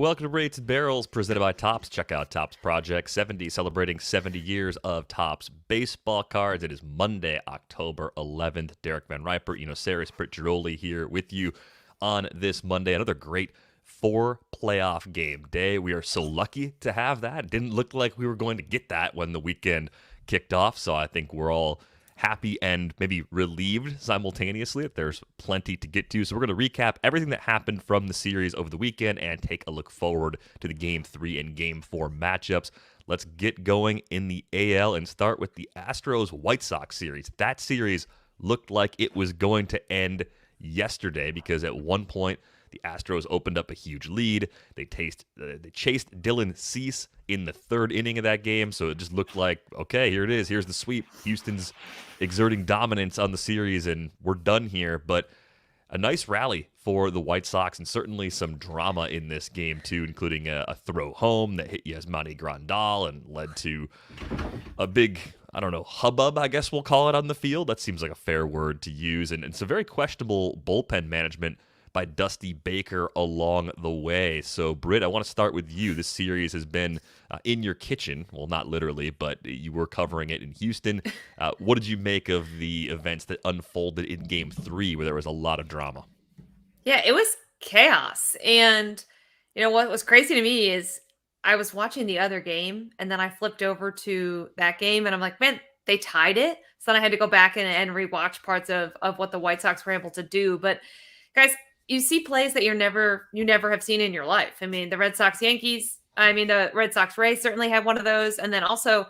welcome to Rates and Barrels, presented by Topps. Check out Topps Project 70, celebrating 70 years of Topps baseball cards. It is Monday, October 11th. Derek Van Riper, Eno Saris, Britt Giroli here with you on this Monday. Another great 4-playoff game day. We are so lucky to have that. It didn't look like we were going to get that when the weekend kicked off, so I think we're all happy and maybe relieved simultaneously that there's plenty to get to. So we're going to recap everything that happened from the series over the weekend and take a look forward to the Game 3 and Game 4 matchups. Let's get going in the AL and start with the Astros-White Sox series. That series looked like it was going to end yesterday because at one point the Astros opened up a huge lead. They chased Dylan Cease in the third inning of that game, so it just looked like, okay, here it is. Here's the sweep. Houston's exerting dominance on the series, and we're done here. But a nice rally for the White Sox, and certainly some drama in this game, too, including a throw home that hit Yasmani Grandal and led to a big, hubbub, I guess we'll call it, on the field. That seems like a fair word to use, and some very questionable bullpen management by Dusty Baker along the way. So, Britt, I want to start with you. This series has been in your kitchen. Well, not literally, but you were covering it in Houston. What did you make of the events that unfolded in Game 3, where there was a lot of drama? Yeah, it was chaos. And, what was crazy to me is I was watching the other game, and then I flipped over to that game, and I'm like, man, they tied it. So then I had to go back and rewatch parts of what the White Sox were able to do. But, guys, you see plays that you never have seen in your life. I mean, the Red Sox Rays certainly had one of those. And then also,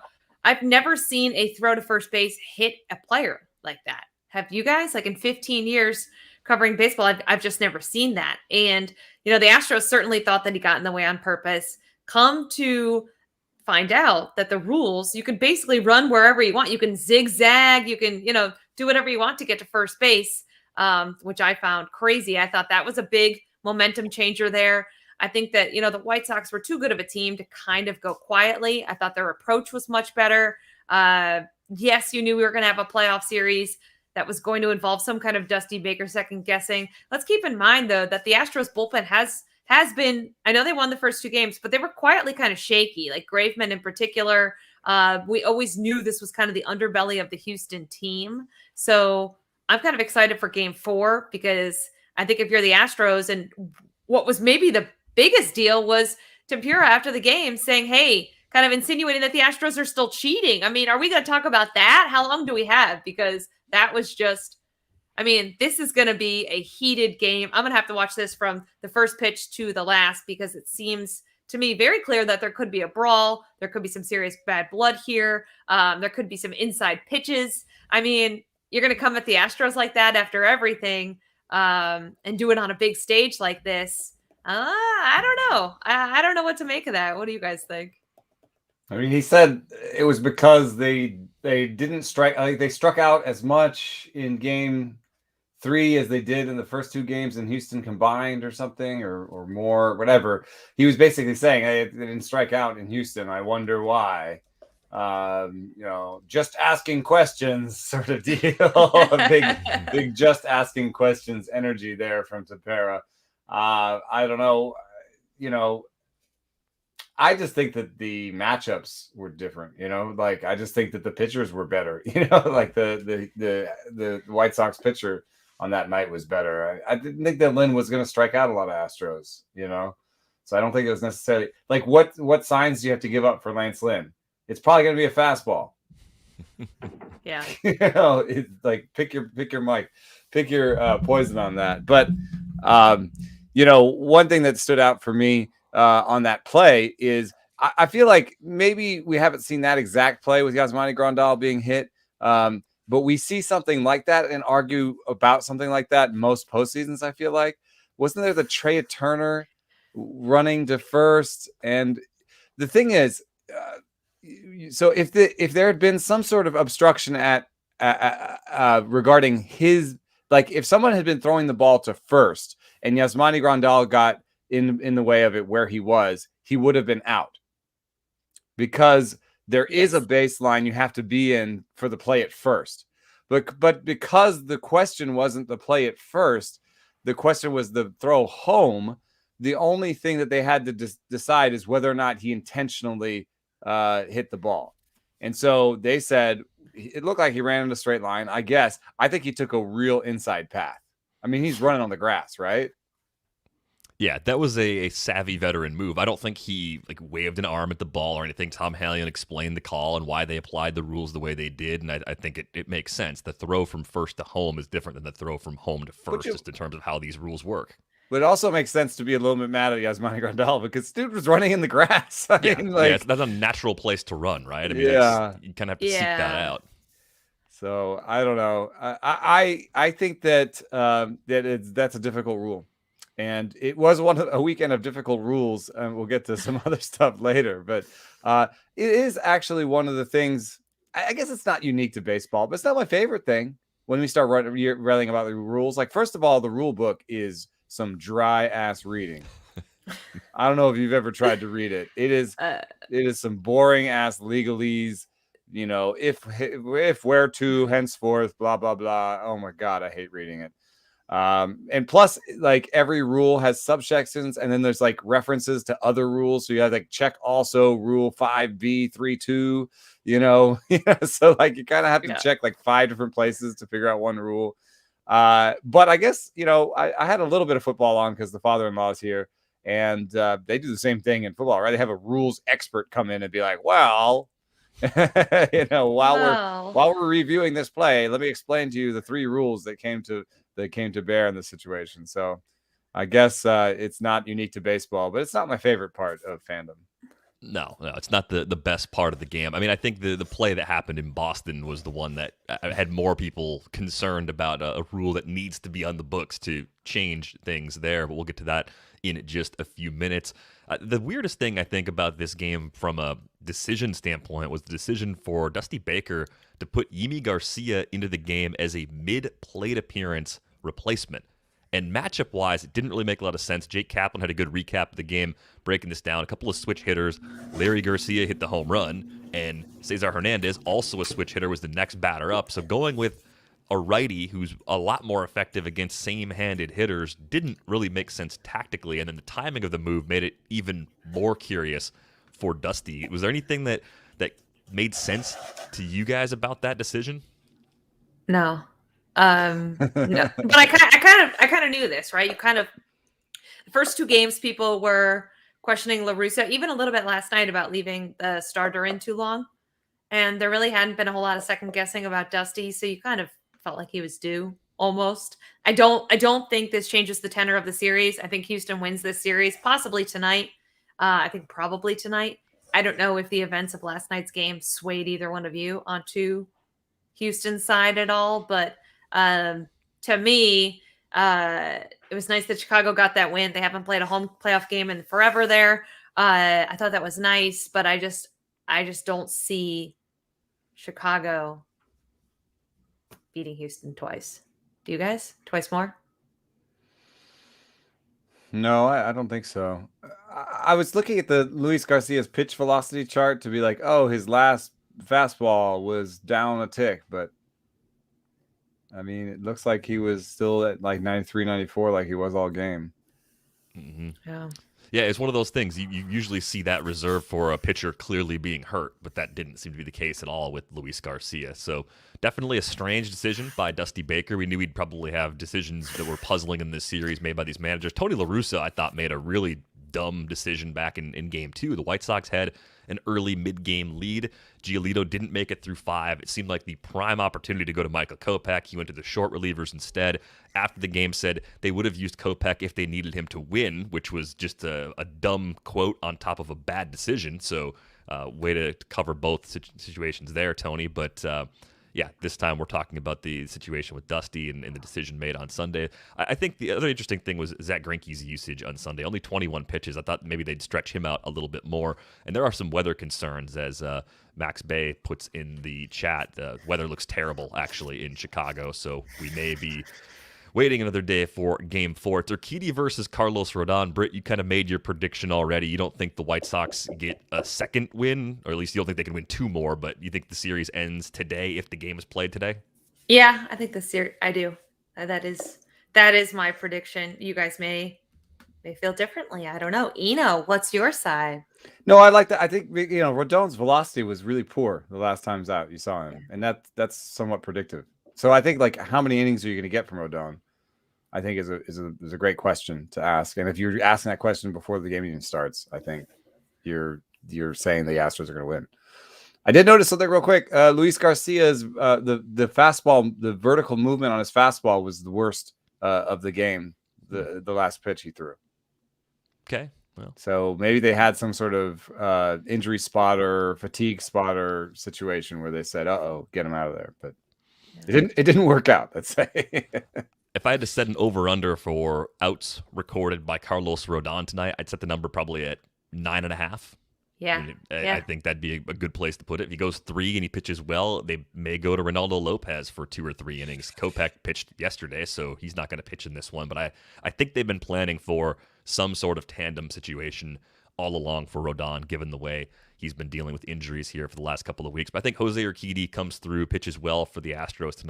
I've never seen a throw to first base hit a player like that. Have you guys? Like in 15 years covering baseball, I've just never seen that. And, the Astros certainly thought that he got in the way on purpose. Come to find out that the rules, you can basically run wherever you want. You can zigzag, you can, do whatever you want to get to first base. Which I found crazy. I thought that was a big momentum changer there. I think that, the White Sox were too good of a team to kind of go quietly. I thought their approach was much better. Yes, you knew we were going to have a playoff series that was going to involve some kind of Dusty Baker second guessing. Let's keep in mind, though, that the Astros bullpen has been, I know they won the first 2 games, but they were quietly kind of shaky, like Graveman in particular. We always knew this was kind of the underbelly of the Houston team. So I'm kind of excited for Game 4 because I think if you're the Astros, and what was maybe the biggest deal was Tempura after the game saying, hey, kind of insinuating that the Astros are still cheating. I mean, are we going to talk about that? How long do we have? Because that was just, this is going to be a heated game. I'm going to have to watch this from the first pitch to the last because it seems to me very clear that there could be a brawl. There could be some serious bad blood here. There could be some inside pitches. You're going to come at the Astros like that after everything and do it on a big stage like this. I don't know. I don't know what to make of that. What do you guys think? He said it was because they didn't strike. They struck out as much in Game 3 as they did in the first 2 games in Houston combined or something or more, whatever. He was basically saying, hey, they didn't strike out in Houston. I wonder why. Just asking questions sort of deal. big just asking questions energy there from Tempera. I don't know. I just think that the matchups were different. I just think that the pitchers were better. Like the White Sox pitcher on that night was better. I didn't think that Lynn was going to strike out a lot of Astros. So I don't think it was necessarily like what signs do you have to give up for Lance Lynn? It's probably going to be a fastball. Yeah. It's like pick your mic, pick your poison on that. But one thing that stood out for me on that play is I feel like maybe we haven't seen that exact play with Yasmani Grandal being hit, but we see something like that and argue about something like that most postseasons. I feel like wasn't there the Trey Turner running to first, and the thing is. So if there had been some sort of obstruction at regarding his, like if someone had been throwing the ball to first and Yasmani Grandal got in the way of it where he would have been out because there is a baseline you have to be in for the play at first. But because the question wasn't the play at first, the question was the throw home. the only thing that they had to decide is whether or not he intentionally hit the ball. And so they said it looked like he ran in a straight line. I guess. I think he took a real inside path. I mean, he's running on the grass, right? Yeah, that was a savvy veteran move. I don't think he waved an arm at the ball or anything. Tom Hallion explained the call and why they applied the rules the way they did, and I think it makes sense. The throw from first to home is different than the throw from home to first, just in terms of how these rules work. But it also makes sense to be a little bit mad at Yasmani Grandal because dude was running in the grass. That's a natural place to run, right? I mean, you kind of have to seek that out. So I don't know. I think that that's a difficult rule, and it was a weekend of difficult rules, and we'll get to some other stuff later. But it is actually one of the things. I guess it's not unique to baseball, but it's not my favorite thing when we start railing about the rules. Like, first of all, the rule book is some dry ass reading. I don't know if you've ever tried to read it. It is some boring ass legalese. If where to henceforth, blah blah blah. Oh my god, I hate reading it. And plus, like, every rule has subsections, and then there's like references to other rules. So you have like check also rule 5B32. So like you kind of have to check like 5 different places to figure out one rule. But I guess, I had a little bit of football on because the father-in-law is here, and they do the same thing in football, right? They have a rules expert come in and be like, well, while we're reviewing this play, let me explain to you the 3 rules that came to bear in this situation. So I guess it's not unique to baseball, but it's not my favorite part of fandom. No, it's not the best part of the game. I mean, I think the play that happened in Boston was the one that had more people concerned about a rule that needs to be on the books to change things there, but we'll get to that in just a few minutes. The weirdest thing I think about this game from a decision standpoint was the decision for Dusty Baker to put Yimi Garcia into the game as a mid-plate appearance replacement. And matchup-wise, it didn't really make a lot of sense. Jake Kaplan had a good recap of the game, breaking this down. A couple of switch hitters. Larry Garcia hit the home run, and Cesar Hernandez, also a switch hitter, was the next batter up. So going with a righty who's a lot more effective against same-handed hitters didn't really make sense tactically. And then the timing of the move made it even more curious for Dusty. Was there anything that made sense to you guys about that decision? No. No, but I kind of knew this, right? The first 2 games, people were questioning La Russa, even a little bit last night, about leaving the starter in too long, and there really hadn't been a whole lot of second guessing about Dusty, so you kind of felt like he was due almost. I don't think this changes the tenor of the series. I think Houston wins this series, possibly tonight. I think probably tonight. I don't know if the events of last night's game swayed either one of you onto Houston's side at all, but to me, it was nice that Chicago got that win. They haven't played a home playoff game in forever there. I thought that was nice, but I just don't see Chicago beating Houston twice. Do you guys? Twice more? No, I don't think so. I was looking at the Luis Garcia's pitch velocity chart to be like, oh, his last fastball was down a tick, but I mean, it looks like he was still at like 93, 94 like he was all game. Mm-hmm. Yeah, it's one of those things. You usually see that reserved for a pitcher clearly being hurt, but that didn't seem to be the case at all with Luis Garcia. So definitely a strange decision by Dusty Baker. We knew he'd probably have decisions that were puzzling in this series made by these managers. Tony La Russa, I thought, made a really dumb decision back in Game 2. The White Sox had an early mid-game lead. Giolito didn't make it through 5. It seemed like the prime opportunity to go to Michael Kopech. He went to the short relievers instead. After the game, said they would have used Kopech if they needed him to win, which was just a dumb quote on top of a bad decision. So way to cover both situations there, Tony. But yeah, this time we're talking about the situation with Dusty and the decision made on Sunday. I think the other interesting thing was Zach Greinke's usage on Sunday. Only 21 pitches. I thought maybe they'd stretch him out a little bit more. And there are some weather concerns, as Max Bay puts in the chat. The weather looks terrible, actually, in Chicago. So we may be waiting another day for Game 4. It's Urquidy versus Carlos Rodon. Britt, you kind of made your prediction already. You don't think the White Sox get a second win, or at least you don't think they can win 2 more, but you think the series ends today if the game is played today? Yeah, I think the series. I do. That is my prediction. You guys may may feel differently. I don't know. Eno, what's your side? No, I like that. I think Rodon's velocity was really poor the last times out you saw him, and that's somewhat predictive. So I think like how many innings are you going to get from Rodon? I think is a great question to ask. And if you're asking that question before the game even starts, I think you're saying the Astros are going to win. I did notice something real quick. Luis Garcia's the fastball, the vertical movement on his fastball was the worst of the game. The last pitch he threw. Okay. Well, so maybe they had some sort of injury spotter, fatigue spotter situation where they said, "Uh-oh, get him out of there." But it didn't work out. Let's say. If I had to set an over/under for outs recorded by Carlos Rodon tonight, I'd set the number probably at 9.5. Yeah. I think that'd be a good place to put it. If he goes 3 and he pitches well, they may go to Ronaldo Lopez for 2 or 3 innings. Kopech pitched yesterday, so he's not going to pitch in this one. But I think they've been planning for some sort of tandem situation all along for Rodon, given the way he's been dealing with injuries here for the last couple of weeks. But I think Jose Urquidy comes through, pitches well for the Astros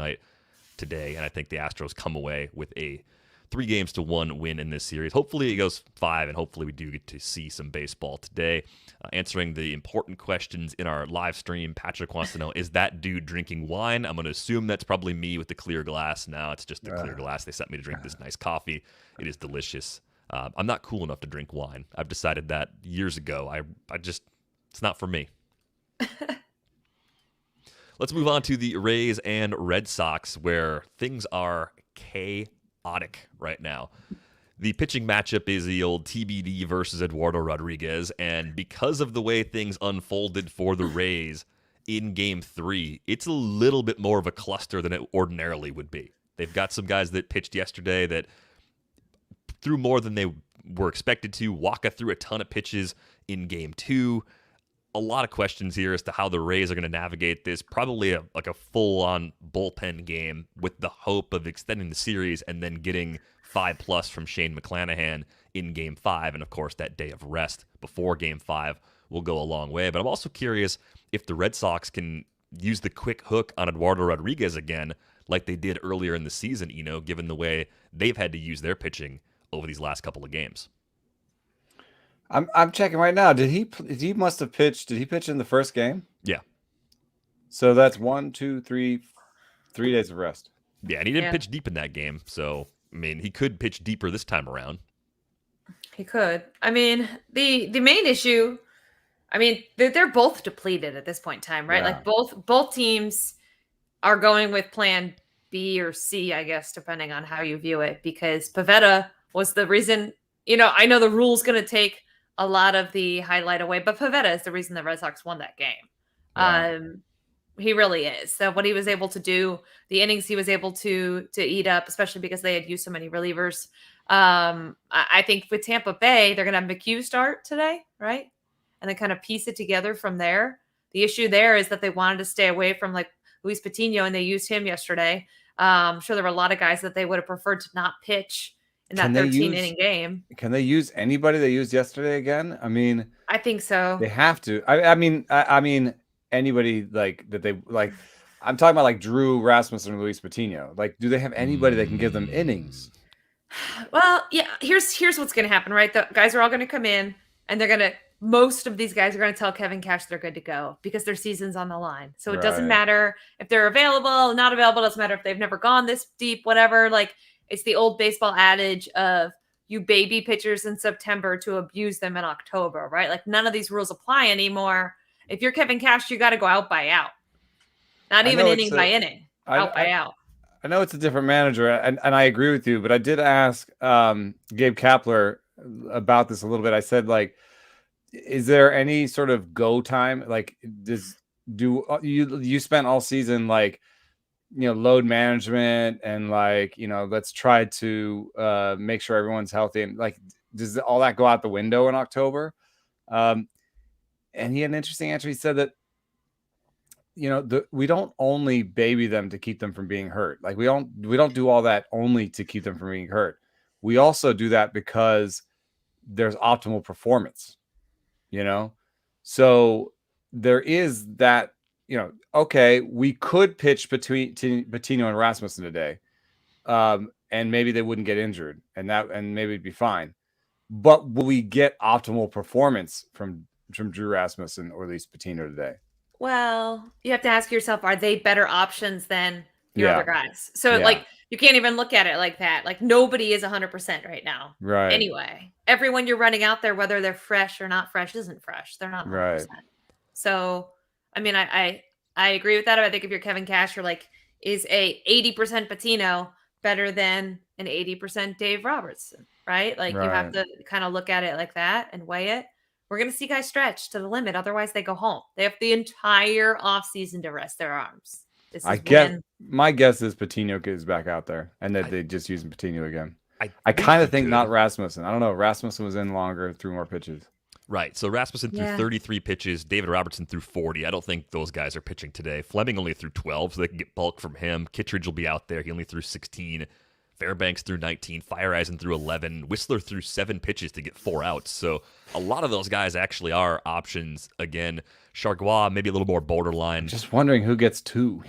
today, and I think the Astros come away with a 3-1 win in this series. Hopefully it goes 5, and hopefully we do get to see some baseball today. Answering the important questions in our live stream, Patrick wants to know, is that dude drinking wine? I'm going to assume that's probably me with the clear glass. Now it's just the clear glass. They sent me to drink this nice coffee. It is delicious. I'm not cool enough to drink wine. I've decided that years ago. It's not for me. Let's move on to the Rays and Red Sox, where things are chaotic right now. The pitching matchup is the old TBD versus Eduardo Rodriguez, and because of the way things unfolded for the Rays in Game 3, it's a little bit more of a cluster than it ordinarily would be. They've got some guys that pitched yesterday that threw more than they were expected to. Waka threw a ton of pitches in Game 2. A lot of questions here as to how the Rays are going to navigate this. Probably a full-on bullpen game with the hope of extending the series and then getting 5+ from Shane McClanahan in Game 5. And, of course, that day of rest before Game 5 will go a long way. But I'm also curious if the Red Sox can use the quick hook on Eduardo Rodriguez again like they did earlier in the season, given the way they've had to use their pitching over these last couple of games. I'm checking right now. Did he must have pitched? Did he pitch in the first game? Yeah. So that's 3 days of rest. Yeah, and he didn't pitch deep in that game. So, I mean, he could pitch deeper this time around. He could. I mean, the main issue, I mean, they're both depleted at this point in time, right? Yeah. Like both teams are going with plan B or C, I guess, depending on how you view it, because Pivetta was the reason, I know the rule's going to take a lot of the highlight away, but Pivetta is the reason the Red Sox won that game. Yeah. He really is. So what he was able to do, the innings he was able to eat up, especially because they had used so many relievers. I think with Tampa Bay, they're going to have McHugh start today, right? And then kind of piece it together from there. The issue there is that they wanted to stay away from like Luis Patino, and they used him yesterday. I'm sure there were a lot of guys that they would have preferred to not pitch in that 13-inning game. Can they use anybody they used yesterday again? I mean, I think so. They have to. I mean, anybody like that they like. I'm talking about like Drew Rasmussen or Luis Patino. Like, do they have anybody that can give them innings? Well, yeah. Here's what's going to happen, right? The guys are all going to come in, and most of these guys are going to tell Kevin Cash they're good to go because their season's on the line. So it doesn't matter if they're available, not available. Doesn't matter if they've never gone this deep, whatever. Like, it's the old baseball adage of you baby pitchers in September to abuse them in October, right? Like, none of these rules apply anymore. If you're Kevin Cash, you got to go out by out. Not even inning by inning, out by out. I know it's a different manager, and I agree with you, but I did ask Gabe Kapler about this a little bit. I said, like, is there any sort of go time? Like, do you spent all season, like, load management and like, let's try to make sure everyone's healthy, and like, does all that go out the window in October? And he had an interesting answer. He said that, we don't only baby them to keep them from being hurt. Like, we don't do all that only to keep them from being hurt. We also do that because there's optimal performance, so there is that, okay, we could pitch between Patino and Rasmussen today, and maybe they wouldn't get injured, and maybe it'd be fine. but will we get optimal performance from Drew Rasmussen or at least Patino today? Well, you have to ask yourself, are they better options than your Yeah. other guys? So Yeah. like you can't even look at it like that. Like nobody is 100% right now. Right. Anyway, everyone you're running out there, whether they're fresh or not fresh, isn't fresh. They're not 100%. Right. So, I mean, I agree with that. I think if you're Kevin Cash, you're like, is a 80% Patino better than an 80% Dave Robertson, right? Like you have to kind of look at it like that and weigh it. We're going to see guys stretch to the limit. Otherwise, they go home. They have the entire offseason to rest their arms. My guess is Patino is back out there and that they just using Patino again. I kind of think not Rasmussen. I don't know. Rasmussen was in longer, threw more pitches. Right. So Rasmussen threw 33 pitches. David Robertson threw 40. I don't think those guys are pitching today. Fleming only threw 12, so they can get bulk from him. Kittredge will be out there. He only threw 16. Fairbanks threw 19. Fireeisen threw 11. Whistler threw 7 pitches to get 4 outs. So a lot of those guys actually are options. Again, Chargois maybe a little more borderline. Just wondering who gets 2,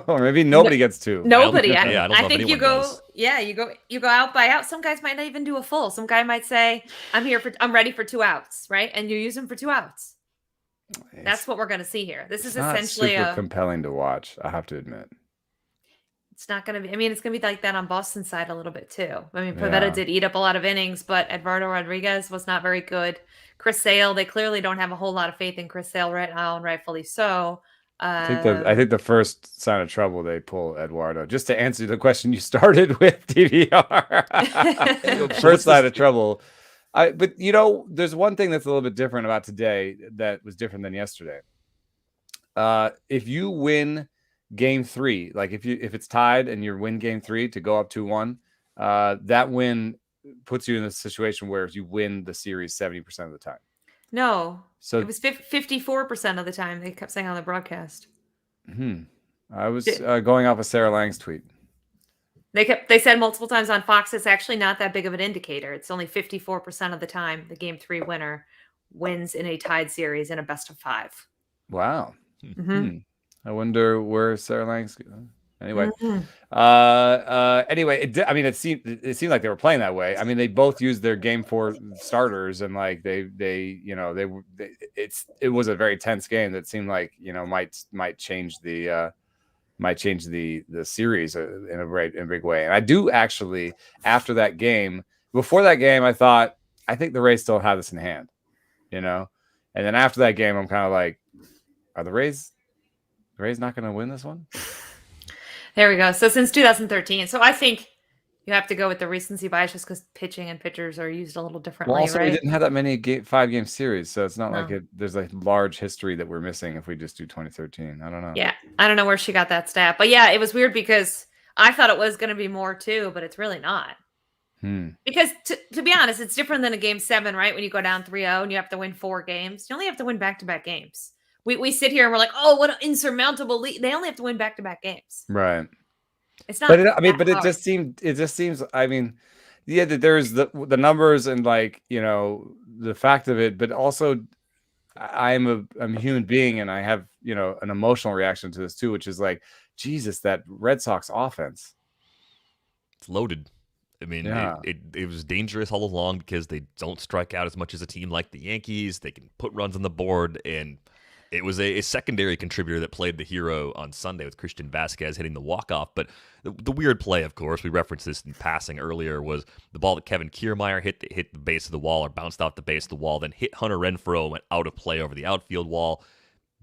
or maybe nobody gets 2. Nobody. I think you go. Does. Yeah, you go out by out. Some guys might not even do a full. Some guy might say, I'm ready for 2 outs, right? And you use them for 2 outs. That's what we're going to see here. This is essentially super compelling to watch. I have to admit. It's not going to be. I mean, it's going to be like that on Boston's side a little bit too. I mean, Pivetta did eat up a lot of innings, but Eduardo Rodriguez was not very good. Chris Sale, they clearly don't have a whole lot of faith in Chris Sale right now, and rightfully so. I think the first sign of trouble they pull Eduardo. Just to answer the question you started with, DVR. First sign of trouble. But there's one thing that's a little bit different about today that was different than yesterday. If you win Game 3, like if it's tied and you win Game 3 to go up 2-1, that win puts you in a situation where you win the series 70% of the time. No, so it was 54% of the time. They kept saying on the broadcast. I was going off of Sarah Lang's tweet. They said multiple times on Fox. It's actually not that big of an indicator. It's only 54% of the time the Game 3 winner wins in a tied series in a best of 5. Wow. I wonder where Sarah Lang's. Anyway, it seemed like they were playing that way. I mean, they both used their Game 4 starters, and like it was a very tense game that seemed like might change the series in a big way. And I do actually, after that game, before that game, I thought I think the Rays still have this in hand, and then after that game, I'm kind of like, are the Rays not going to win this one? There we go. So since 2013. So I think you have to go with the recency bias just because pitching and pitchers are used a little differently. Well, also, right? We didn't have that many 5-game series, so it's not like there's a large history that we're missing if we just do 2013. I don't know. Yeah, I don't know where she got that stat. But yeah, it was weird because I thought it was going to be more too, but it's really not. Because to be honest, it's different than a Game 7, right? When you go down 3-0 and you have to win 4 games. You only have to win back-to-back games. We sit here and we're like, oh, what an insurmountable lead. They only have to win back-to-back games. Right. It's not. But it just seems. I mean, yeah, that there's the numbers and the fact of it, but also I'm a human being and I have an emotional reaction to this too, which is like, Jesus, that Red Sox offense. It's loaded. I mean, it was dangerous all along because they don't strike out as much as a team like the Yankees. They can put runs on the board, and it was a secondary contributor that played the hero on Sunday with Christian Vasquez hitting the walk-off. But the weird play, of course, we referenced this in passing earlier, was the ball that Kevin Kiermaier hit the base of the wall or bounced off the base of the wall, then hit Hunter Renfroe and went out of play over the outfield wall.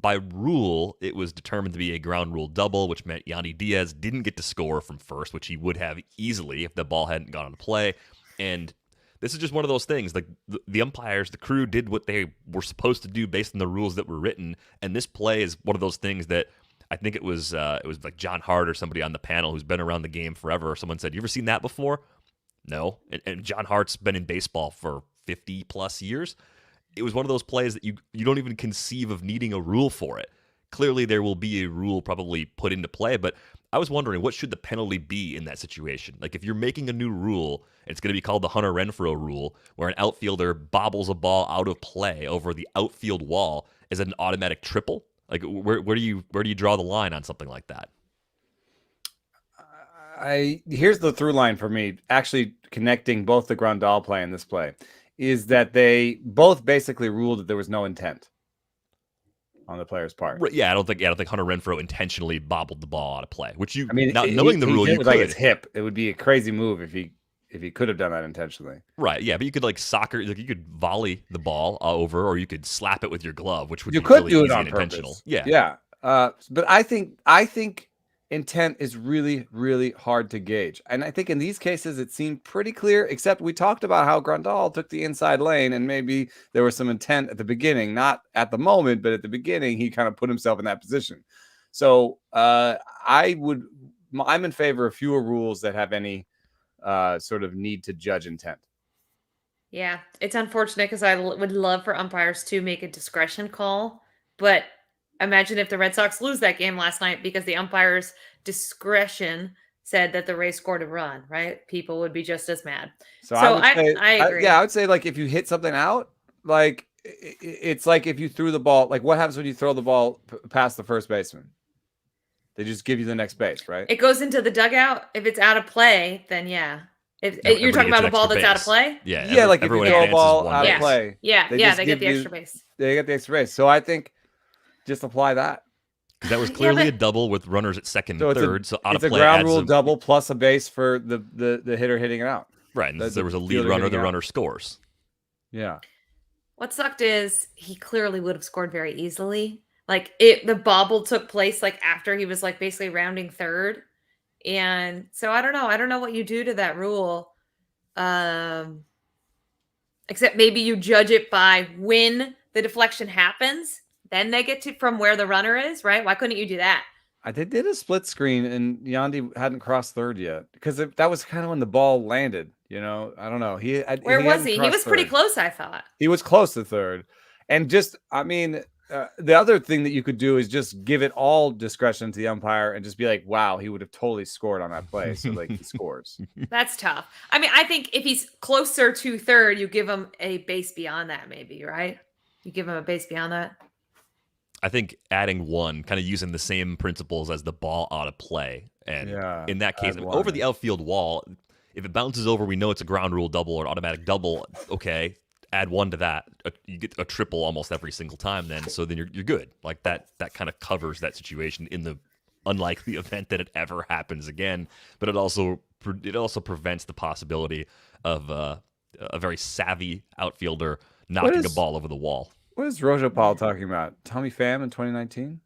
By rule, it was determined to be a ground rule double, which meant Yandy Diaz didn't get to score from first, which he would have easily if the ball hadn't gone on play. And this is just one of those things. Like the umpires, the crew did what they were supposed to do based on the rules that were written. And this play is one of those things that I think it was like John Hart or somebody on the panel who's been around the game forever. Someone said, "You ever seen that before?" No. And John Hart's been in baseball for 50 plus years. It was one of those plays that you don't even conceive of needing a rule for it. Clearly, there will be a rule probably put into play, but I was wondering, what should the penalty be in that situation? Like, if you're making a new rule, it's going to be called the Hunter Renfroe rule, where an outfielder bobbles a ball out of play over the outfield wall. Is it an automatic triple? Like, where do you draw the line on something like that? Here's the through line for me, actually connecting both the Grandal play and this play, is that they both basically ruled that there was no intent on the player's part. Yeah, I don't think Hunter Renfroe intentionally bobbled the ball out of play. Which I mean, not knowing the rule, you with could. like his hip. It would be a crazy move if he could have done that intentionally. Right, yeah, but you could like soccer, like you could volley the ball over, or you could slap it with your glove, which would be really do it easy on and intentional. purpose. Yeah, yeah. But I think intent is really, really hard to gauge, and I think in these cases it seemed pretty clear. Except we talked about how Grandal took the inside lane, and maybe there was some intent at the beginning, not at the moment, but at the beginning he kind of put himself in that position. So I'm in favor of fewer rules that have any sort of need to judge intent. Yeah, it's unfortunate because I would love for umpires to make a discretion call, but imagine if the Red Sox lose that game last night because the umpire's discretion said that the Rays scored a run, right? People would be just as mad. So I agree. I would say like if you hit something out, like it's like if you threw the ball, like what happens when you throw the ball past the first baseman? They just give you the next base, right? It goes into the dugout. If it's out of play, then yeah. If you're talking about a ball that's out of play? Yeah, like if you throw a ball out of play. Yeah, they get the extra base. They get the extra base. So I think just apply that. That was clearly a double with runners at second and third. So out of play, it's a ground rule double plus a base for the hitter hitting it out. Right, and there was a lead runner. The runner scores. Yeah. What sucked is he clearly would have scored very easily. Like the bobble took place like after he was like basically rounding third, and so I don't know. I don't know what you do to that rule, except maybe you judge it by when the deflection happens. Then they get to from where the runner is, right? Why couldn't you do that? They did a split screen, and Yandy hadn't crossed third yet because that was kind of when the ball landed. You know, I don't know. Where was he? He was pretty close, I thought. He was close to third, and the other thing that you could do is just give it all discretion to the umpire and just be like, wow, he would have totally scored on that play. So like he scores. That's tough. I mean, I think if he's closer to third, you give him a base beyond that, maybe, right? You give him a base beyond that. I think adding one, kind of using the same principles as the ball out of play. And in that case, over the outfield wall, if it bounces over, we know it's a ground rule double or an automatic double. Okay. Add one to that, you get a triple almost every single time. So then you're good. Like that kind of covers that situation in the unlikely event that it ever happens again. But it also prevents the possibility of a very savvy outfielder knocking a ball over the wall. What is Rojo Paul talking about? Tommy Pham in 2019?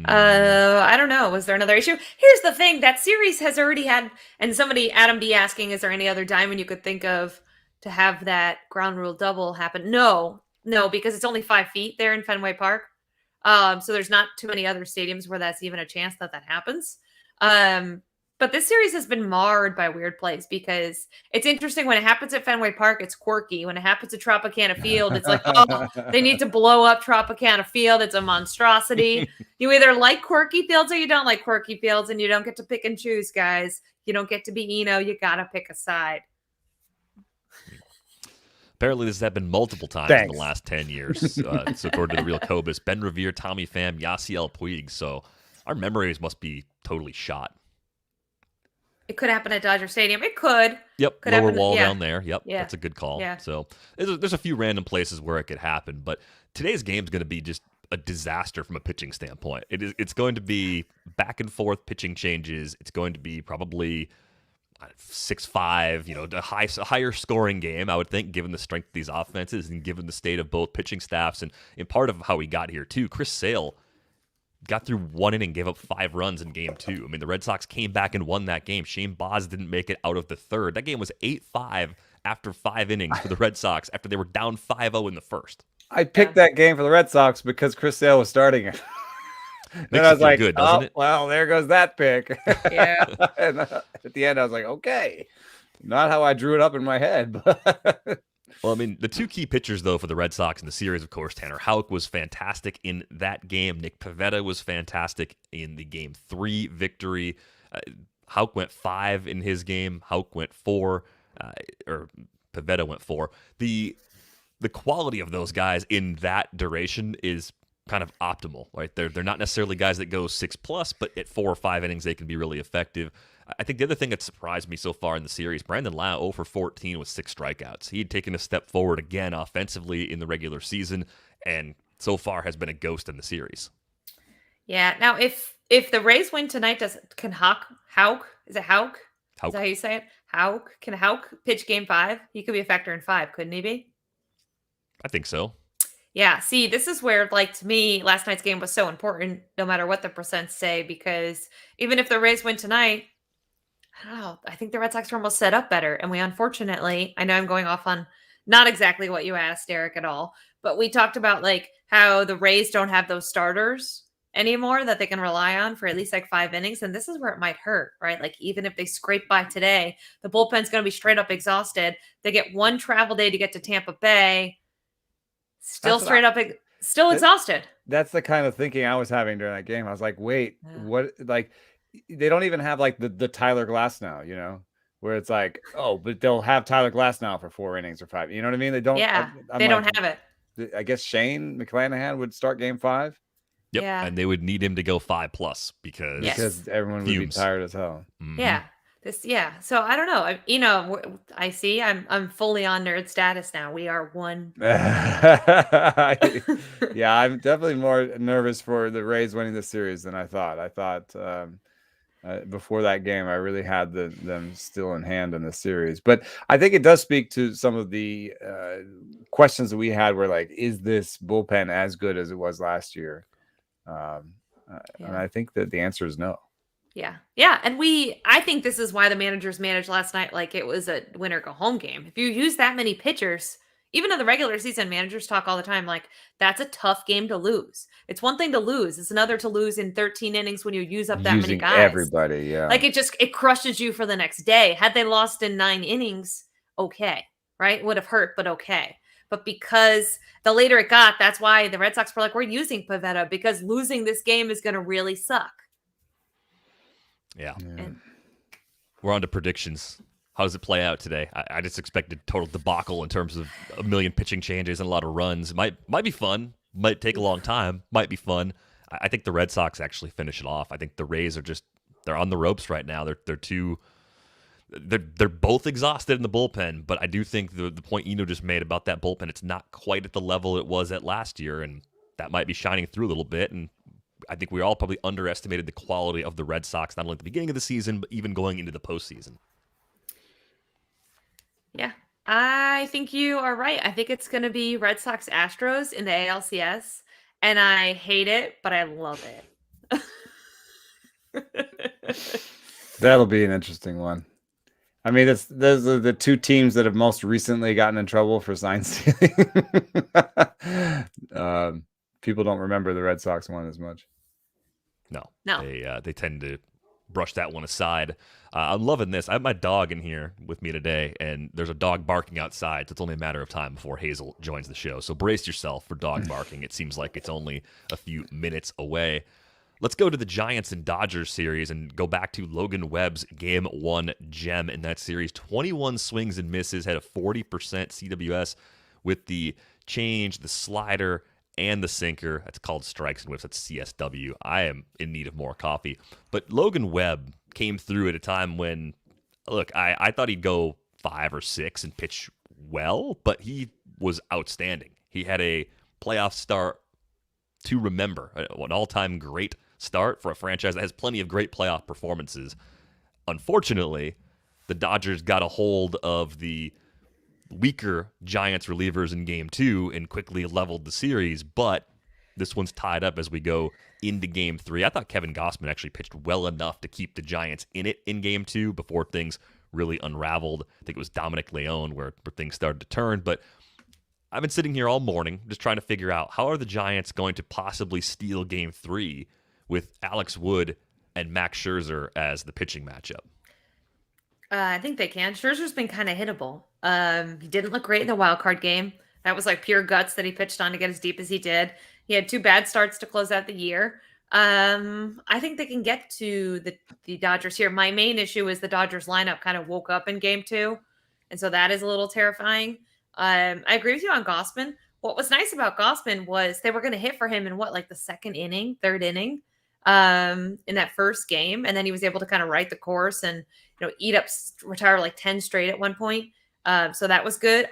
I don't know. Was there another issue? Here's the thing: that series has already had, and Adam B asking, is there any other diamond you could think of to have that ground rule double happen? No, because it's only 5 feet there in Fenway Park. So there's not too many other stadiums where that's even a chance that happens. But this series has been marred by weird plays because it's interesting when it happens at Fenway Park, it's quirky. When it happens at Tropicana Field, it's like, oh, they need to blow up Tropicana Field. It's a monstrosity. You either like quirky fields or you don't like quirky fields, and you don't get to pick and choose, guys. You don't get to be Eno. You got to pick a side. Apparently, this has happened multiple times in the last 10 years. So according to the Real Cobus, Ben Revere, Tommy Pham, Yasiel Puig. So our memories must be totally shot. It could happen at Dodger Stadium. It could. Yep, could lower happen, wall down there. Yep, yeah. That's a good call. Yeah. So there's a few random places where it could happen, but today's game is going to be just a disaster from a pitching standpoint. It's going to be back and forth pitching changes. It's going to be probably 6-5, a higher scoring game, I would think, given the strength of these offenses and given the state of both pitching staffs and part of how we got here too. Chris Sale got through 1 inning, gave up 5 runs in game 2. I mean, the Red Sox came back and won that game. Shane Baz didn't make it out of the third. That game was 8-5 after 5 innings for the Red Sox after they were down 5-0 in the first. I picked that game for the Red Sox because Chris Sale was starting it. Then I was like, good, doesn't it? Well, there goes that pick. Yeah. And at the end, I was like, okay. Not how I drew it up in my head, but... Well, I mean, the two key pitchers, though, for the Red Sox in the series, of course, Tanner Houck was fantastic in that game. Nick Pivetta was fantastic in the Game 3 victory. Houck went 5 in his game. Houck went 4, or Pivetta went 4. The quality of those guys in that duration is kind of optimal, right? They're not necessarily guys that go 6+, but at 4 or 5 innings, they can be really effective. I think the other thing that surprised me so far in the series, Brandon Lau 0 for 14 with 6 strikeouts. He had taken a step forward again offensively in the regular season, and so far has been a ghost in the series. Yeah. Now, if the Rays win tonight, can Houck? Is it Houck? Is that how you say it? Houck? Can Houck pitch game 5? He could be a factor in 5, couldn't he be? I think so. Yeah. See, this is where, like, to me, last night's game was so important, no matter what the percents say, because even if the Rays win tonight, I don't know, I think the Red Sox are almost set up better. And we unfortunately, I know I'm going off on not exactly what you asked, Derek, at all, but we talked about like how the Rays don't have those starters anymore that they can rely on for at least like 5 innings. And this is where it might hurt, right? Like, even if they scrape by today, the bullpen's going to be straight up exhausted. They get one travel day to get to Tampa Bay, still exhausted. That's the kind of thinking I was having during that game. I was like, wait, what? Like, they don't even have like the Tyler Glass now, where it's like, oh, but they'll have Tyler Glass now for 4 innings or 5. You know what I mean? They don't. Yeah, they don't have it. I guess Shane McClanahan would start game 5. Yep. Yeah. And they would need him to go 5+ because everyone would be tired as hell. Mm-hmm. Yeah. So I don't know. I see. I'm fully on nerd status now. We are one. Yeah, I'm definitely more nervous for the Rays winning the series than I thought. I thought before that game, I really had them still in hand in the series. But I think it does speak to some of the questions that we had where, like, is this bullpen as good as it was last year? And I think that the answer is no. Yeah. And I think this is why the managers managed last night like it was a win or go home game. If you use that many pitchers, even in the regular season, managers talk all the time like that's a tough game to lose. It's one thing to lose. It's another to lose in 13 innings when you use up that many guys. Everybody, yeah. Like it crushes you for the next day. Had they lost in 9 innings, okay, right? It would have hurt, but okay. But because the later it got, that's why the Red Sox were like, we're using Pivetta because losing this game is going to really suck. Yeah. We're on to predictions. How does it play out today? I just expected total debacle in terms of a million pitching changes and a lot of runs. It might be fun. Might take a long time. Might be fun. I think the Red Sox actually finish it off. I think the Rays are they're on the ropes right now. They're both exhausted in the bullpen, but I do think the point Eno just made about that bullpen, it's not quite at the level it was at last year, and that might be shining through a little bit. And I think we all probably underestimated the quality of the Red Sox, not only at the beginning of the season, but even going into the postseason. Yeah, I think you are right. I think it's going to be Red Sox Astros in the ALCS, and I hate it, but I love it. That'll be an interesting one. I mean, those are the 2 teams that have most recently gotten in trouble for sign stealing. People don't remember the Red Sox one as much. No. They tend to brush that one aside. I'm loving this. I have my dog in here with me today, and there's a dog barking outside, so it's only a matter of time before Hazel joins the show. So brace yourself for dog barking. It seems like it's only a few minutes away. Let's go to the Giants and Dodgers series and go back to Logan Webb's Game 1 gem in that series. 21 swings and misses, had a 40% CWS with the change, the slider, and the sinker. That's called strikes and whips. That's CSW. I am in need of more coffee. But Logan Webb came through at a time when, look, I thought he'd go 5 or 6 and pitch well, but he was outstanding. He had a playoff start to remember, an all-time great start for a franchise that has plenty of great playoff performances. Unfortunately, the Dodgers got a hold of the weaker Giants relievers in Game 2 and quickly leveled the series, but this one's tied up as we go into Game 3. I thought Kevin Gausman actually pitched well enough to keep the Giants in it in Game 2 before things really unraveled. I think it was Dominic Leone where things started to turn, but I've been sitting here all morning just trying to figure out how are the Giants going to possibly steal Game 3 with Alex Wood and Max Scherzer as the pitching matchup. I think they can. Scherzer's been kind of hittable. He didn't look great in the wild card game. That was like pure guts that he pitched on to get as deep as he did. He had 2 bad starts to close out the year. I think they can get to the Dodgers here. My main issue is the Dodgers lineup kind of woke up in Game 2, and so that is a little terrifying. I agree with you on Gausman. What was nice about Gausman was they were going to hit for him in the second inning, third inning. in that first game, and then he was able to kind of right the course and retire like 10 straight at one point. So that was good.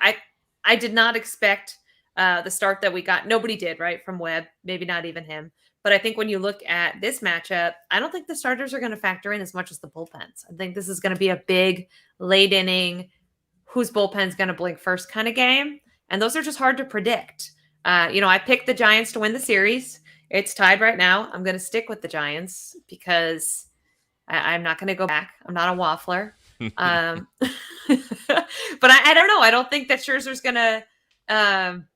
I did not expect the start that we got. Nobody did, right, from Webb, maybe not even him. But I think when you look at this matchup, I don't think the starters are going to factor in as much as the bullpens. I think this is going to be a big late inning, whose bullpen's going to blink first kind of game. And those are just hard to predict. I picked the Giants to win the series. It's tied right now. I'm going to stick with the Giants because I'm not going to go back. I'm not a waffler. But I don't know. I don't think that Scherzer's going to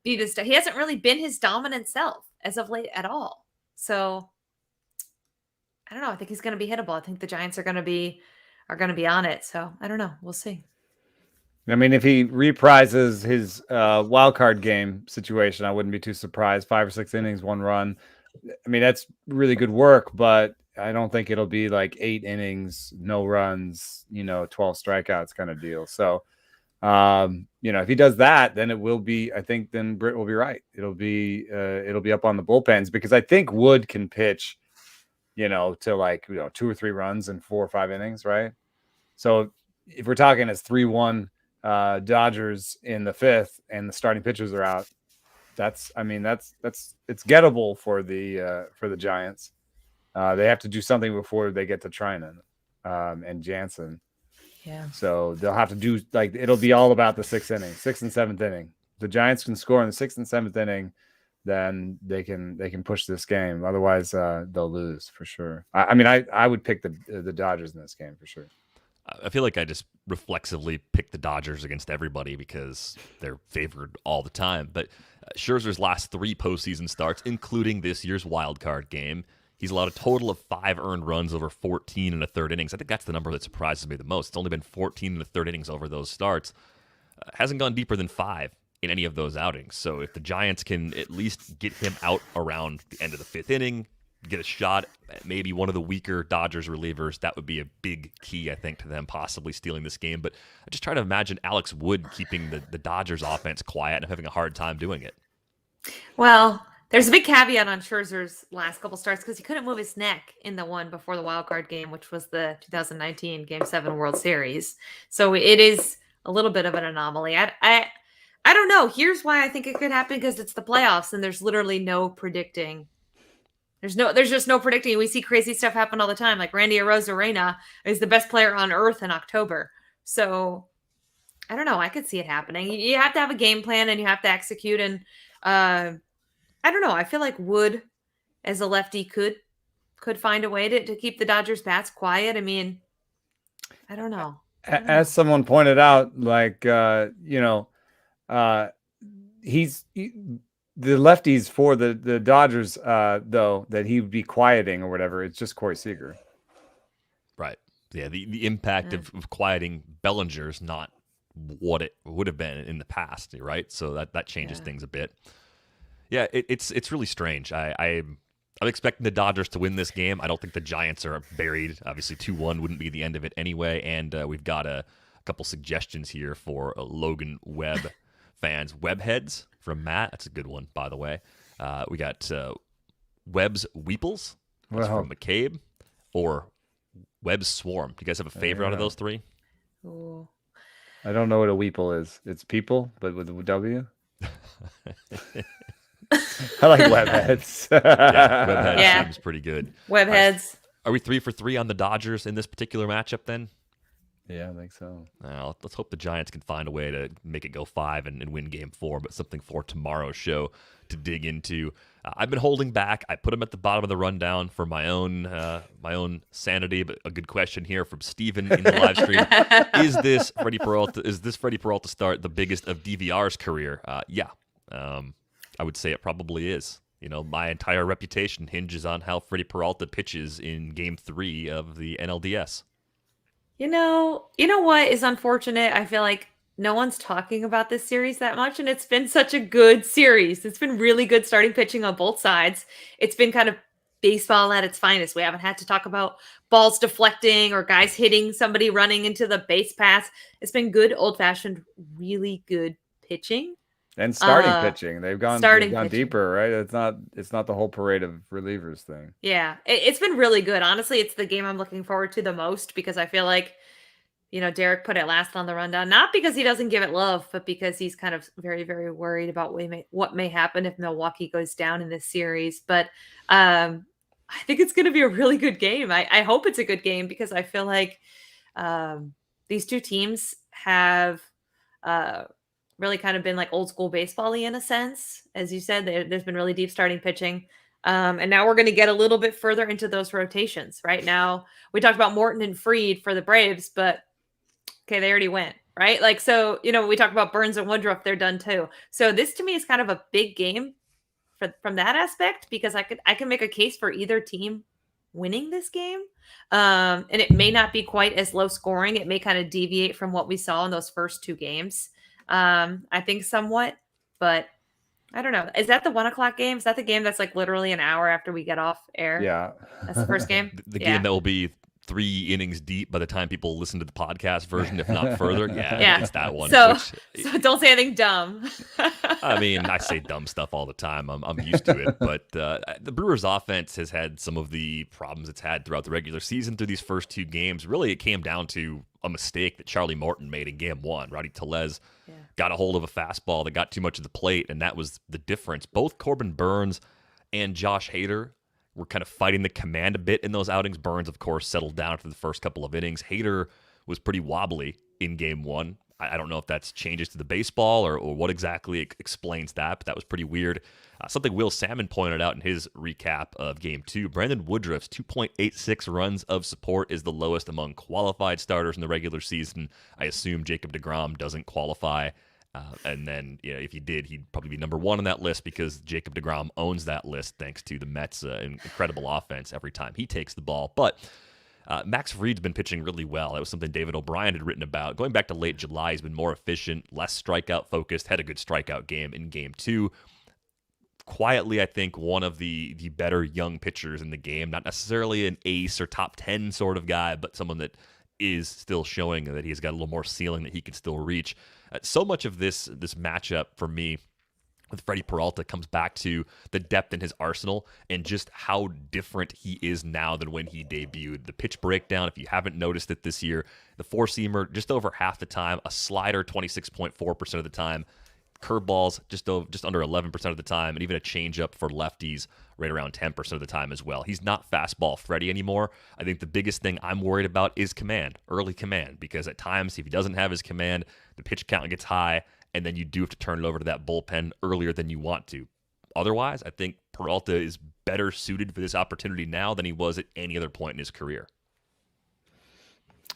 be this. He hasn't really been his dominant self as of late at all. So I don't know. I think he's going to be hittable. I think the Giants are going to be on it. So I don't know. We'll see. I mean, if he reprises his wild card game situation, I wouldn't be too surprised. 5 or 6 innings, 1 run. I mean, that's really good work, but I don't think it'll be like 8 innings, no runs, 12 strikeouts kind of deal. So, if he does that, then it will be, I think then Britt will be right. It'll be up on the bullpens because I think Wood can pitch, to like, 2 or 3 runs in 4 or 5 innings. Right. So if we're talking as 3-1 Dodgers in the 5th and the starting pitchers are out, it's gettable for the Giants. They have to do something before they get to Trinan and Jansen. Yeah. So they'll have to do it'll be all about the 6th inning, 6th and 7th inning. The Giants can score in the 6th and 7th inning, then they can push this game. Otherwise, they'll lose for sure. I would pick the Dodgers in this game for sure. I feel like I just reflexively pick the Dodgers against everybody because they're favored all the time. But Scherzer's last 3 postseason starts, including this year's wild card game, he's allowed a total of 5 earned runs over 14 1/3 innings. I think that's the number that surprises me the most. It's only been 14 1/3 innings over those starts. Hasn't gone deeper than 5 in any of those outings. So if the Giants can at least get him out around the end of the 5th inning, get a shot at maybe one of the weaker Dodgers relievers, that would be a big key, I think, to them possibly stealing this game. But I just try to imagine Alex Wood keeping the Dodgers offense quiet and having a hard time doing it. Well, there's a big caveat on Scherzer's last couple starts because he couldn't move his neck in the one before the wild card game, which was the 2019 Game 7 World Series. So it is a little bit of an anomaly. I don't know. Here's why I think it could happen, because it's the playoffs and there's literally no predicting. There's just no predicting. We see crazy stuff happen all the time. Like Randy Arozarena is the best player on earth in October. So I don't know. I could see it happening. You have to have a game plan and you have to execute. And I don't know. I feel like Wood as a lefty could find a way to keep the Dodgers bats quiet. I mean, I don't know. As someone pointed out, the lefties for the Dodgers, though, that he would be quieting or whatever, it's just Corey Seager. Right. Yeah, the impact of quieting Bellinger is not what it would have been in the past, right? So that changes things a bit. Yeah, it's really strange. I'm expecting the Dodgers to win this game. I don't think the Giants are buried. Obviously, 2-1 wouldn't be the end of it anyway. And we've got a couple suggestions here for Logan Webb fans. Webheads from Matt. That's a good one, by the way. We got Webb's Weeples. That's from McCabe. Or Webb's Swarm. Do you guys have a favorite out of those 3? Ooh. I don't know what a weeple is. It's people, but with a W. I like webheads. Webheads seems pretty good. Webheads. Are we 3 for 3 on the Dodgers in this particular matchup then? Yeah, I think so. Well, let's hope the Giants can find a way to make it go 5 and win Game 4, but something for tomorrow's show to dig into. I've been holding back. I put them at the bottom of the rundown for my own sanity, but a good question here from Steven in the live stream. Is this Freddie Peralta start the biggest of DVR's career? Yeah. I would say it probably is. My entire reputation hinges on how Freddie Peralta pitches in Game 3 of the NLDS. You know what is unfortunate? I feel like no one's talking about this series that much, and it's been such a good series. It's been really good starting pitching on both sides. It's been kind of baseball at its finest. We haven't had to talk about balls deflecting or guys hitting somebody running into the base paths. It's been good, old-fashioned, really good pitching. And starting pitching, they've gone pitching. deeper, right? It's not the whole parade of relievers thing. Yeah, it's been really good. Honestly, it's the game I'm looking forward to the most because I feel like, Derek put it last on the rundown, not because he doesn't give it love, but because he's kind of very, very worried about what may happen if Milwaukee goes down in this series. But I think it's going to be a really good game. I hope it's a good game because I feel like these two teams have really kind of been like old school baseball-y in a sense. As you said, there's been really deep starting pitching. And now we're going to get a little bit further into those rotations. Right now, we talked about Morton and Fried for the Braves, but okay, they already went, right? Like, so, we talked about Burns and Woodruff, they're done too. So this to me is kind of a big game from that aspect because I can make a case for either team winning this game. And it may not be quite as low scoring. It may kind of deviate from what we saw in those first two games. I think somewhat, but I don't know. Is that the 1:00 game? Is that the game that's like literally an hour after we get off air? Yeah. That's the first game? The game that will be 3 innings deep by the time people listen to the podcast version, if not further. Yeah. It's that one. So don't say anything dumb. I mean, I say dumb stuff all the time. I'm used to it. But the Brewers offense has had some of the problems it's had throughout the regular season through these first 2 games. Really, it came down to a mistake that Charlie Morton made in game 1. Rowdy Tellez got a hold of a fastball that got too much of the plate, and that was the difference. Both Corbin Burns and Josh Hader were kind of fighting the command a bit in those outings. Burns, of course, settled down for the first couple of innings. Hader was pretty wobbly in game 1. I don't know if that's changes to the baseball or what exactly explains that, but that was pretty weird. Something Will Salmon pointed out in his recap of game 2, Brandon Woodruff's 2.86 runs of support is the lowest among qualified starters in the regular season. I assume Jacob deGrom doesn't qualify. And then, if he did, he'd probably be number 1 on that list because Jacob deGrom owns that list thanks to the Mets' incredible offense every time he takes the ball. But Max Fried's been pitching really well. That was something David O'Brien had written about. Going back to late July, he's been more efficient, less strikeout focused, had a good strikeout game in game 2. Quietly, I think one of the better young pitchers in the game. Not necessarily an ace or top 10 sort of guy, but someone that is still showing that he's got a little more ceiling that he can still reach. So much of this matchup for me with Freddie Peralta comes back to the depth in his arsenal and just how different he is now than when he debuted. The pitch breakdown, if you haven't noticed it this year, the four-seamer just over half the time, a slider 26.4% of the time, curveballs just under 11% of the time, and even a changeup for lefties right around 10% of the time as well. He's not fastball Freddie anymore. I think the biggest thing I'm worried about is command, early command, because at times if he doesn't have his command, the pitch count gets high, and then you do have to turn it over to that bullpen earlier than you want to. Otherwise, I think Peralta is better suited for this opportunity now than he was at any other point in his career.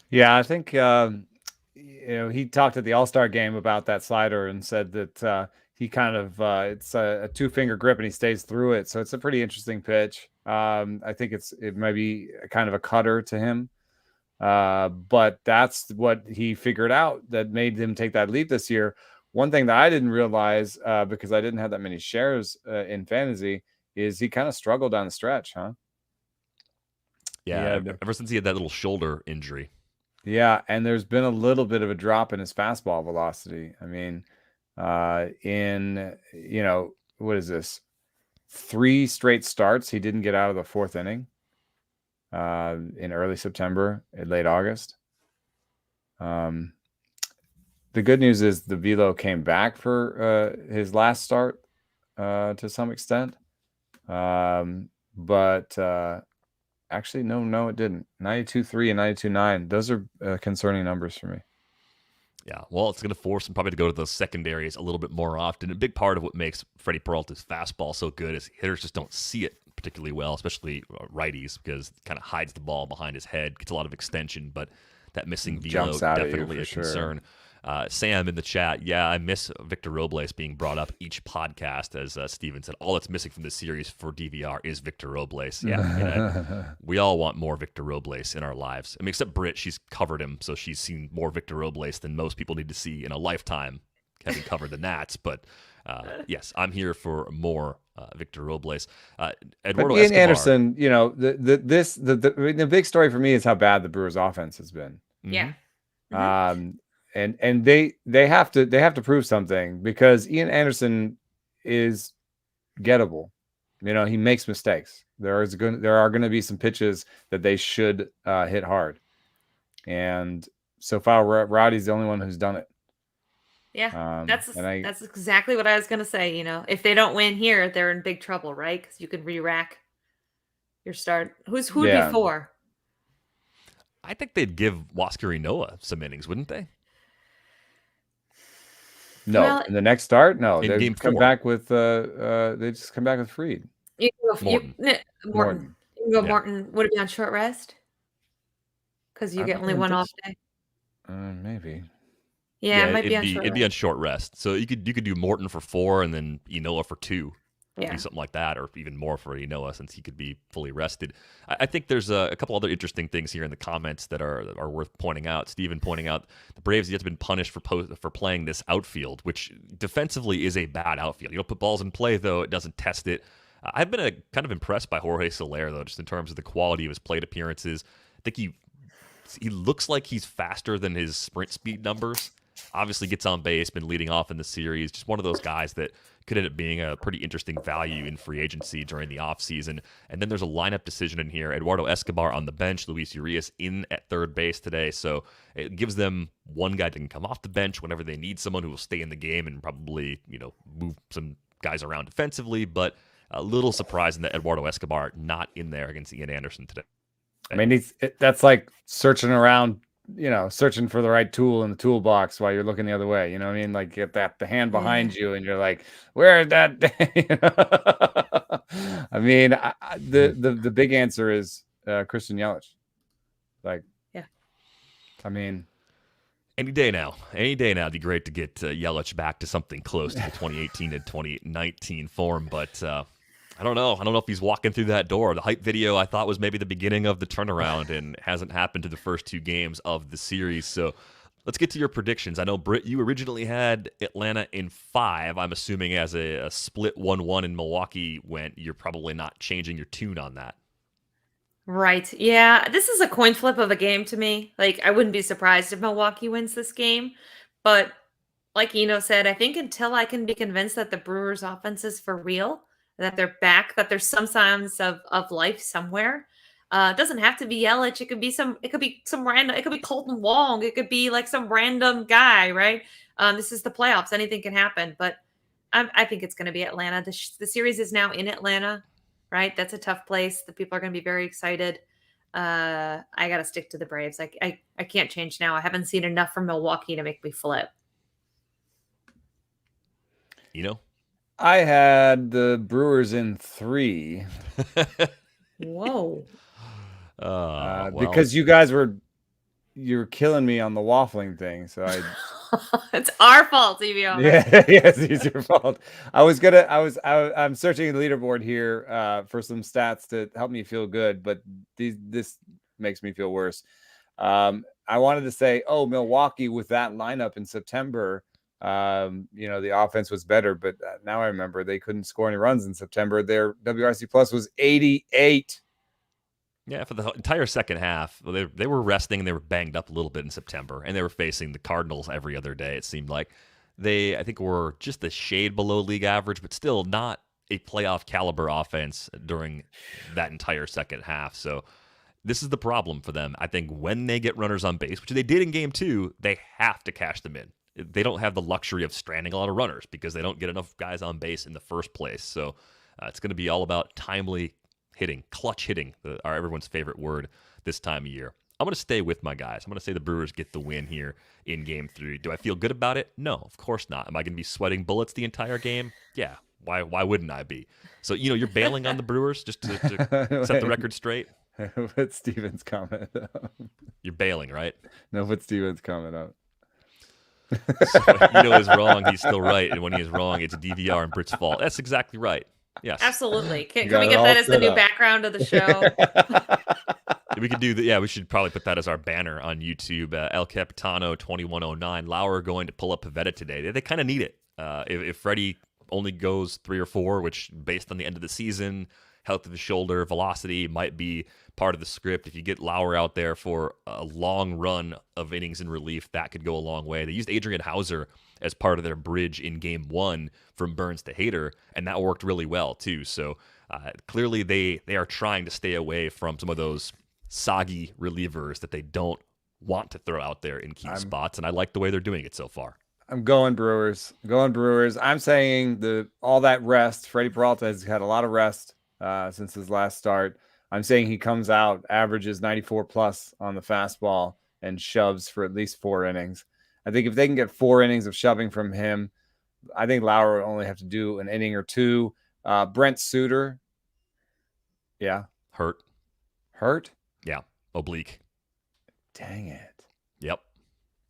Yeah, I think he talked at the All-Star game about that slider and said that he kind of it's a 2-finger grip and he stays through it. So it's a pretty interesting pitch. I think it might be kind of a cutter to him. But that's what he figured out that made him take that leap this year. One thing that I didn't realize because I didn't have that many shares in fantasy is he kind of struggled down the stretch, huh? Yeah, ever since he had that little shoulder injury. Yeah, and there's been a little bit of a drop in his fastball velocity. I mean, what is this? 3 straight starts, he didn't get out of the 4th inning in early September, in late August. The good news is the velo came back for his last start to some extent. But actually, no, it didn't. 92.3 and 92.9. Those are concerning numbers for me. Yeah, well, it's going to force him probably to go to those secondaries a little bit more often. A big part of what makes Freddie Peralta's fastball so good is hitters just don't see it particularly well, especially righties, because it kind of hides the ball behind his head, gets a lot of extension, but that missing velo definitely a concern. Sam in the chat, yeah, I miss Victor Robles being brought up each podcast, as Steven said. All that's missing from this series for DVR is Victor Robles. Yeah, we all want more Victor Robles in our lives. I mean, except Britt, she's covered him, so she's seen more Victor Robles than most people need to see in a lifetime, having covered the Nats. But yes, I'm here for more Victor Robles. Eduardo Ian Escobar, Anderson, the big story for me is how bad the Brewers offense has been. Yeah. and they have to prove something, because Ian Anderson is gettable. He makes mistakes. There are going to be some pitches that they should hit hard, and so far Roddy's the only one who's done it. Yeah, that's exactly what I was going to say. If they don't win here, they're in big trouble, right? Because you can re-rack your start. Who'd be for? I think they'd give Huascar Ynoa some innings, wouldn't they? No, in the next start, no. In they game come 4. back with they just come back with Fried. Morton. Morton. You can go Morton. Would it be on short rest? Because you get only one off day. Maybe. Yeah, it might be on short rest. It'd be on short rest. So you could do Morton for 4 and then Ynoa for 2. Yeah. Do something like that, or even more for Ynoa, since he could be fully rested. I think there's a couple other interesting things here in the comments that are worth pointing out. Steven pointing out the Braves have been punished for playing this outfield, which defensively is a bad outfield. You don't put balls in play, though. It doesn't test it. I've been kind of impressed by Jorge Soler, though, just in terms of the quality of his plate appearances. I think he looks like he's faster than his sprint speed numbers. Obviously gets on base, been leading off in the series. Just one of those guys that could end up being a pretty interesting value in free agency during the offseason. And then there's a lineup decision in here. Eduardo Escobar on the bench, Luis Urias in at third base today. So it gives them one guy that can come off the bench whenever they need someone who will stay in the game and probably, move some guys around defensively. But a little surprising that Eduardo Escobar not in there against Ian Anderson today. I mean, that's like searching around, searching for the right tool in the toolbox while you're looking the other way. You know what I mean? Like, get the hand behind you, and you're like, "Where is that?" I mean, the big answer is Christian Yelich. Like, yeah. I mean, any day now, it'd be great to get Yelich back to something close to the 2018 and 2019 form, but. I don't know. I don't know if he's walking through that door. The hype video I thought was maybe the beginning of the turnaround, and hasn't happened to the first 2 games of the series. So let's get to your predictions. I know, Britt, you originally had Atlanta in 5. I'm assuming as a split 1-1 in Milwaukee went, you're probably not changing your tune on that. Right. Yeah. This is a coin flip of a game to me. Like, I wouldn't be surprised if Milwaukee wins this game. But like Eno said, I think until I can be convinced that the Brewers' offense is for real, that they're back, that there's some signs of life somewhere. It doesn't have to be Yelich. It could be some random, it could be Colton Wong. It could be like some random guy, right? This is the playoffs. Anything can happen, but I think it's going to be Atlanta. The series is now in Atlanta, right? That's a tough place. The people are going to be very excited. I got to stick to the Braves. I can't change now. I haven't seen enough from Milwaukee to make me flip. I had the Brewers in 3. Whoa. Because you guys you're killing me on the waffling thing. So it's our fault, DVR. Yeah, yes, it's your fault. I'm searching the leaderboard here for some stats to help me feel good, but this makes me feel worse. I wanted to say, Milwaukee with that lineup in September, the offense was better, but now I remember they couldn't score any runs in September. Their WRC plus was 88. Yeah, for the entire second half, they were resting and they were banged up a little bit in September, and they were facing the Cardinals every other day. It seemed like I think were just a shade below league average, but still not a playoff caliber offense during that entire second half. So this is the problem for them. I think when they get runners on base, which they did in game 2, they have to cash them in. They don't have the luxury of stranding a lot of runners because they don't get enough guys on base in the first place. So it's going to be all about timely hitting, clutch hitting, everyone's favorite word this time of year. I'm going to stay with my guys. I'm going to say the Brewers get the win here in game 3. Do I feel good about it? No, of course not. Am I going to be sweating bullets the entire game? Yeah. Why wouldn't I be? So, you're bailing on the Brewers just to set the record straight? Put Steven's comment up. You're bailing, right? No, put Steven's comment up. So, is wrong, he's still right. And when he is wrong, it's DVR and Britt's fault. That's exactly right. Yes. Absolutely. Can we get that as the new background of the show? We could do that. Yeah, we should probably put that as our banner on YouTube. El Capitano 2109. Lauer going to pull up Pavetta today. They kind of need it. If Freddie only goes 3 or 4, which based on the end of the season, health of the shoulder, velocity might be part of the script. If you get Lauer out there for a long run of innings in relief, that could go a long way. They used Adrian Hauser as part of their bridge in game 1 from Burns to Hader, and that worked really well too. So clearly they are trying to stay away from some of those soggy relievers that they don't want to throw out there in key spots, and I like the way they're doing it so far. I'm going Brewers. I'm saying all that rest. Freddie Peralta has had a lot of rest since his last start. I'm saying he comes out, averages 94 plus on the fastball, and shoves for at least 4 innings. I think if they can get 4 innings of shoving from him, I think Lauer will only have to do an inning or 2. Brent Suter. Yeah. Hurt? Yeah. Oblique. Dang it. Yep.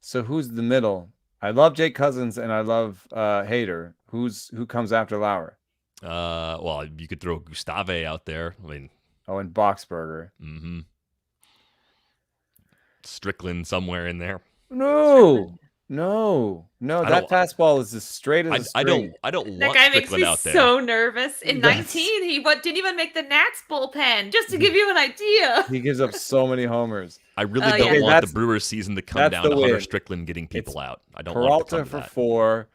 So who's the middle? I love Jake Cousins and I love Hader. Who comes after Lauer? Well, you could throw Gustave out there. I mean, and Boxberger. Mm-hmm. Strickland somewhere in there. No. That fastball is as straight as a string. I don't that want guy Strickland out there. makes me so nervous. In 19, he didn't even make the Nats bullpen. Just to give you an idea, he gives up so many homers. I really don't want the Brewers season to come down to Hunter Strickland getting people out. I don't want it to come to for that. 4,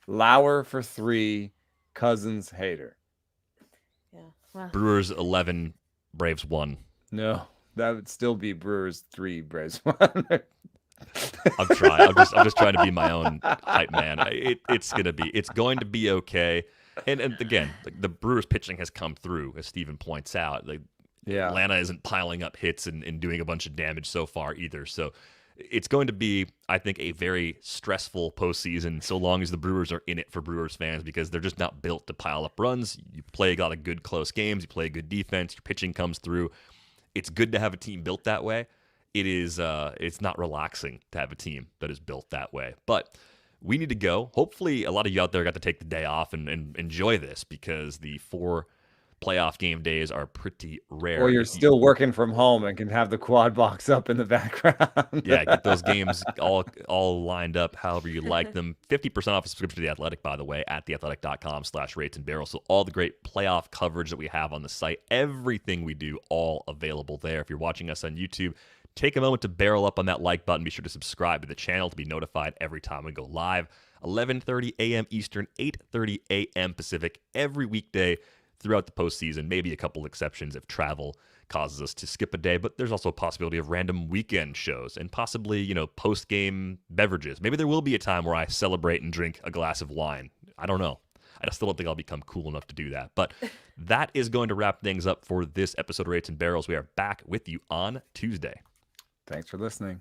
Lauer for 3, Cousins, Hader. Yeah. Wow. Brewers 11, Braves 1. No, that would still be Brewers 3, Braves 1. I'm trying. I'm just trying to be my own hype man. It's going to be okay. And again, the Brewers pitching has come through, as Steven points out. Atlanta isn't piling up hits and doing a bunch of damage so far either. So it's going to be, I think, a very stressful postseason so long as the Brewers are in it for Brewers fans, because they're just not built to pile up runs. You play a lot of good close games. You play good defense. Your pitching comes through. It's good to have a team built that way. It is it's not relaxing to have a team that is built that way. But we need to go. Hopefully a lot of you out there got to take the day off and enjoy this, because the 4 playoff game days are pretty rare. Or you're still working from home and can have the quad box up in the background. Yeah, get those games all lined up however you like them. 50% off a subscription to The Athletic, by the way, at theathletic.com/ratesandbarrels. So all the great playoff coverage that we have on the site, everything we do, all available there. If you're watching us on YouTube, take a moment to barrel up on that like button. Be sure to subscribe to the channel to be notified every time we go live. 11:30 a.m. Eastern, 8:30 a.m. Pacific, every weekday throughout the postseason. Maybe a couple exceptions if travel causes us to skip a day, but there's also a possibility of random weekend shows and possibly, post-game beverages. Maybe there will be a time where I celebrate and drink a glass of wine. I don't know. I still don't think I'll become cool enough to do that. But that is going to wrap things up for this episode of Rates and Barrels. We are back with you on Tuesday. Thanks for listening.